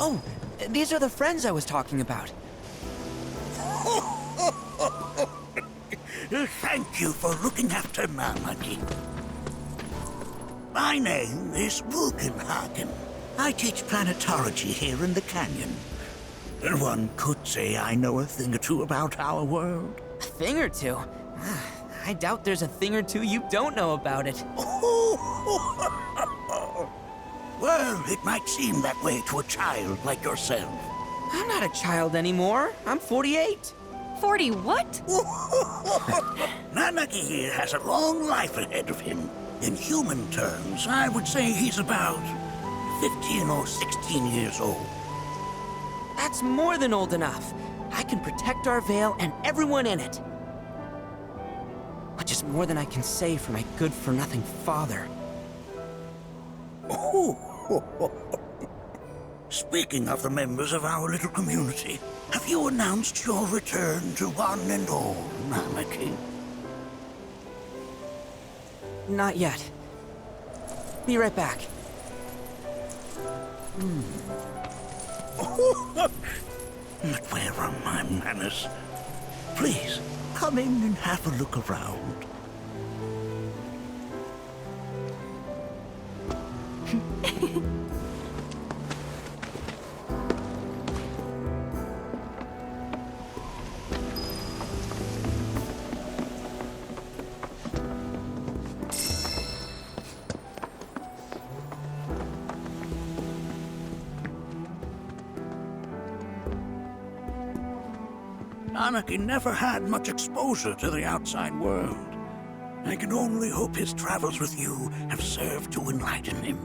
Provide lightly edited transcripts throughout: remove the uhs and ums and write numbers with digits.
Oh, these are the friends I was talking about. Thank you for looking after Namaki. My name is Vulcanhagen. I teach planetology here in the canyon. And one could say I know a thing or two about our world. A thing or two? I doubt there's a thing or two you don't know about it. Well, it might seem that way to a child like yourself. I'm not a child anymore. I'm 48. 40 what? Namaki here has a long life ahead of him. In human terms, I would say he's about 15 or 16 years old. That's more than old enough. I can protect our Veil and everyone in it. Which is more than I can say for my good-for-nothing father. Speaking of the members of our little community, have you announced your return to one and all, Namaki? Not yet. Be right back. But where are my manners? Please, come in and have a look around. Namaki never had much exposure to the outside world. I can only hope his travels with you have served to enlighten him.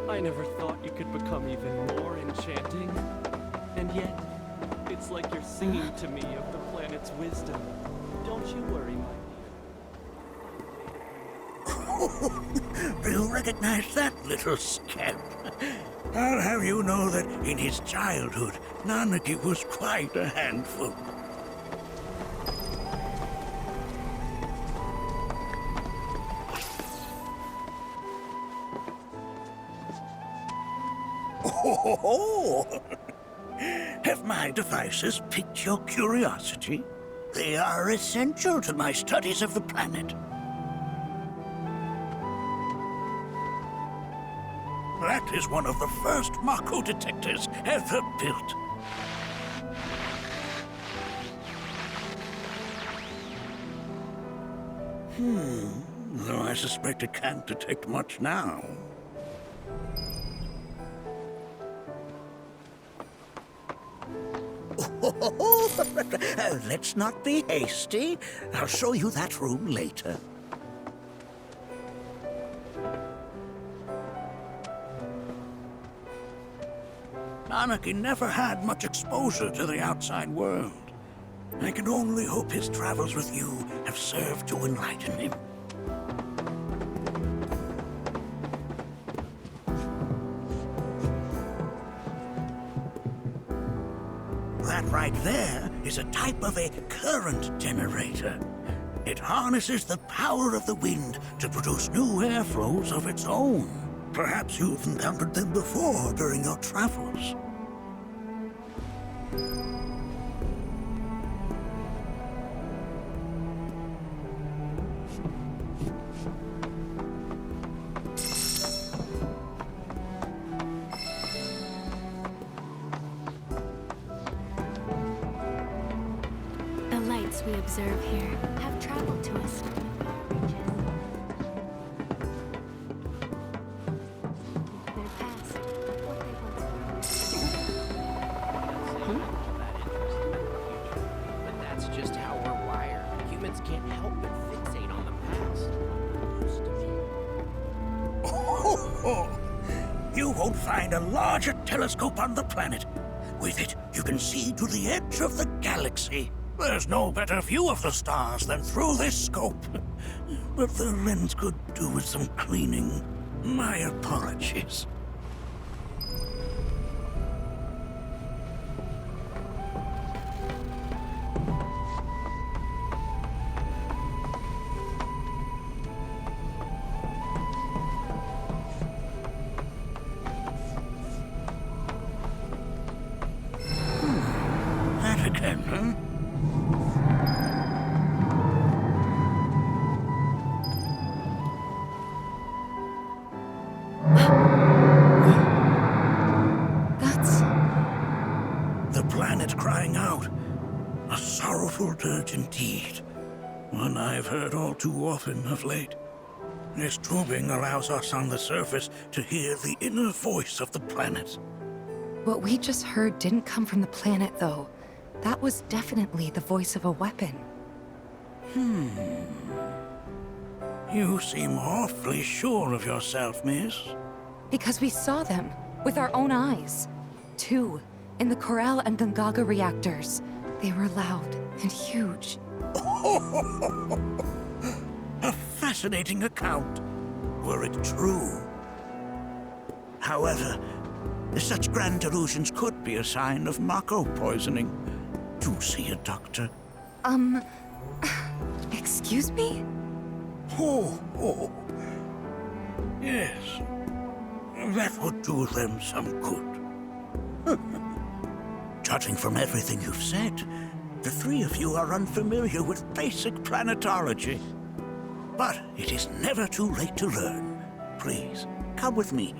I never thought you could become even more enchanting. And yet, it's like you're singing to me of the planet's wisdom. Don't you worry, my dear. Do you recognize that little scamp? I'll have you know that in his childhood, Namaki was quite a handful. Have my devices piqued your curiosity? They are essential to my studies of the planet. That is one of the first Mako detectors ever built. Though I suspect it can't detect much now. Let's not be hasty. I'll show you that room later. Namaki never had much exposure to the outside world. I can only hope his travels with you have served to enlighten him. That right there is a type of a current generator. It harnesses the power of the wind to produce new airflows of its own. Perhaps you've encountered them before during your travels. The lights we observe here have traveled to us from the far reaches. Their past, what they once were. But that's just how we're wired. Humans can't help but fixate on the past. Used to be. You won't find a larger telescope on the planet. With it, you can see to the edge of the galaxy. There's no better view of the stars than through this scope. But the lens could do with some cleaning. My apologies. That again, huh? That's... The planet crying out. A sorrowful dirge indeed. One I've heard all too often of late. This tubing allows us on the surface to hear the inner voice of the planet. What we just heard didn't come from the planet, though. That was definitely the voice of a weapon. You seem awfully sure of yourself, miss. Because we saw them, with our own eyes. 2, in the Corel and Gungaga reactors. They were loud and huge. A fascinating account, were it true. However, such grand delusions could be a sign of Mako poisoning. Do see a doctor. Excuse me? Oh. Yes. That would do them some good. Judging from everything you've said, the three of you are unfamiliar with basic planetology. But it is never too late to learn. Please, come with me.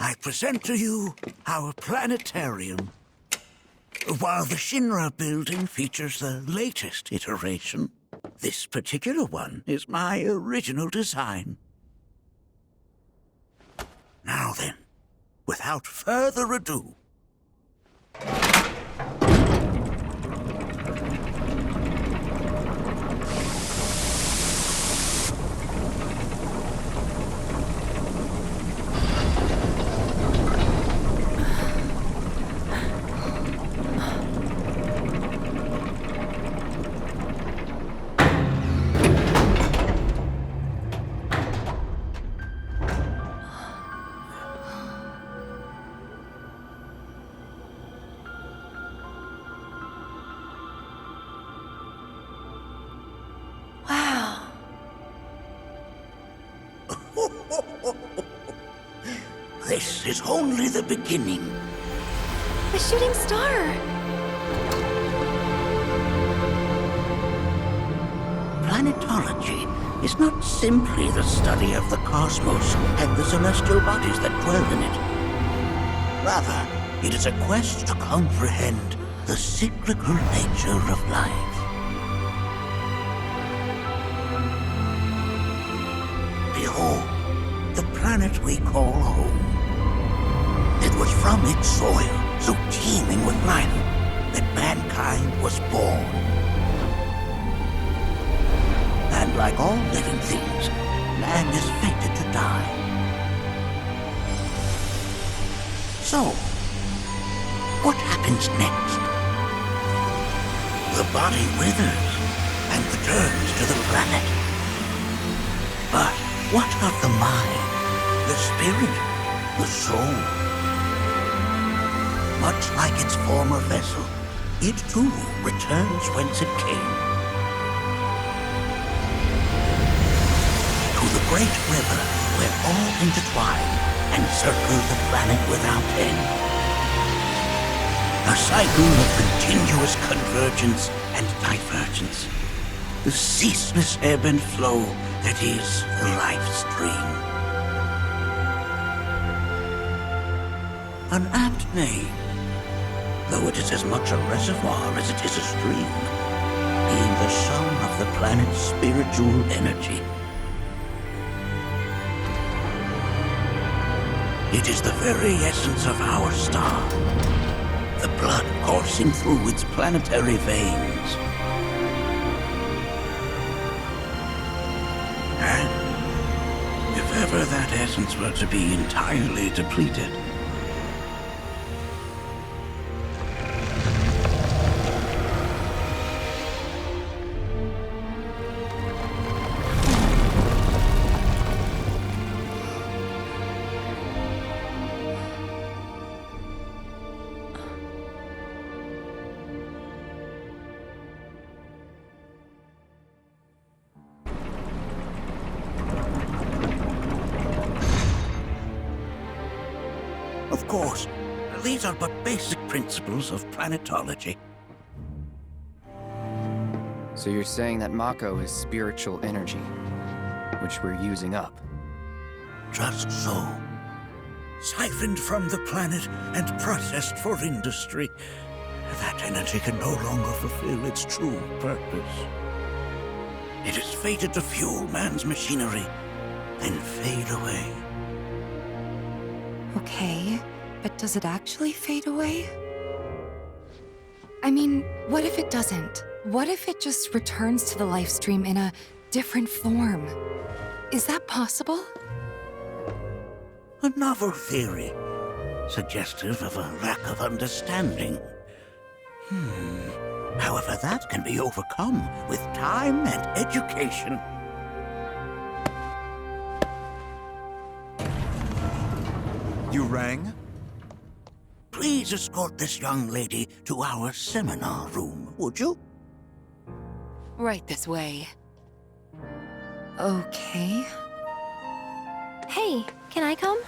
I present to you our planetarium. While the Shinra building features the latest iteration, this particular one is my original design. Now then, without further ado, Wow. this is only the beginning. A shooting star! Planetology is not simply the study of the cosmos and the celestial bodies that dwell in it. Rather, it is a quest to comprehend the cyclical nature of life. Behold, the planet we call home. It was from its soil, so teeming with life, that mankind was born. And like all living things, man is fated to die. So, what happens next? The body withers and returns to the planet. But what of the mind, the spirit, the soul? Much like its former vessel, it too returns whence it came. To the great river where all intertwine and circle the planet without end. A cycle of continuous convergence and divergence. The ceaseless ebb and flow that is the life stream. An apt name, though it is as much a reservoir as it is a stream, being the sum of the planet's spiritual energy. It is the very essence of our star. The blood coursing through its planetary veins. And if ever that essence were to be entirely depleted, of course, these are but basic principles of planetology. So you're saying that Mako is spiritual energy, which we're using up? Just so. Siphoned from the planet and processed for industry, that energy can no longer fulfill its true purpose. It is fated to fuel man's machinery, then fade away. Okay, but does it actually fade away? I mean, what if it doesn't? What if it just returns to the life stream in a different form? Is that possible? A novel theory, suggestive of a lack of understanding. However, that can be overcome with time and education. You rang? Please escort this young lady to our seminar room, would you? Right this way. Okay. Hey, can I come?